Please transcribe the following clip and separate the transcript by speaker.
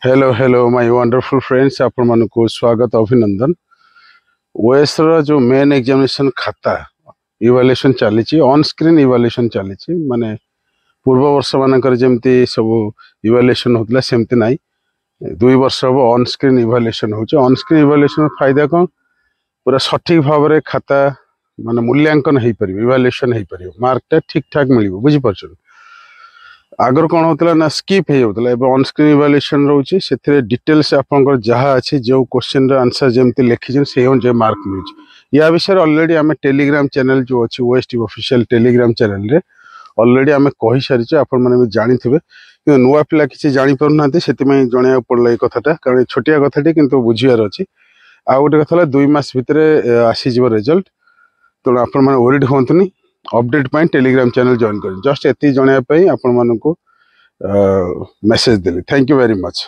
Speaker 1: Hello hello my wonderful friends आपण मानक स्वागत अभिनंदन। ओएस रो जो मेन एग्जामिनेशन खाता इवैल्यूएशन चली ऑन स्क्रीन इवैल्यूएशन चली माने पूर्व वर्ष मानकर जेमती सब इवैल्यूएशन होतला सेमती नाही। 2 वर्ष हम ऑन स्क्रीन इवैल्यूएशन होचे। ऑन स्क्रीन इवैल्यूएशन फायदा कौन पूरा सठिक भाव में खाता माने मूल्यांकन हो पार इवैल्यूएशन हो पार मार्कटा ठीक ठाक मिल बुझी पार्छ। आगर कौन होता ना स्कीप होता ऑन स्क्रीन इवैल्यूएशन रोचे से डिटेल्स आपंकर जहाँ अच्छी जो क्वेश्चन आंसर जमी लिखी से अनुसार मार्क मिलूँ। या विषय ऑलरेडी आम टेलीग्राम चैनल जो अच्छी ओएसटी ऑफिशियल टेलीग्राम चैनल रे ऑलरेडी आम कही सारी आपण मैंने जानी थे कि नुआ पिला किसी जापर ना से जन पड़ा ये कथाटा कारण छोटिया कथाटी कि बुझार अच्छी। आ गोटे कथा 2 मास भितर आसीज रिजल्ट तेणु आपण मैंने वरीड हूँ अपडेट पाई टेलीग्राम चैनल जॉइन कर जस्ट एति जनाया आपण मानक message Delhi. Thank you very much.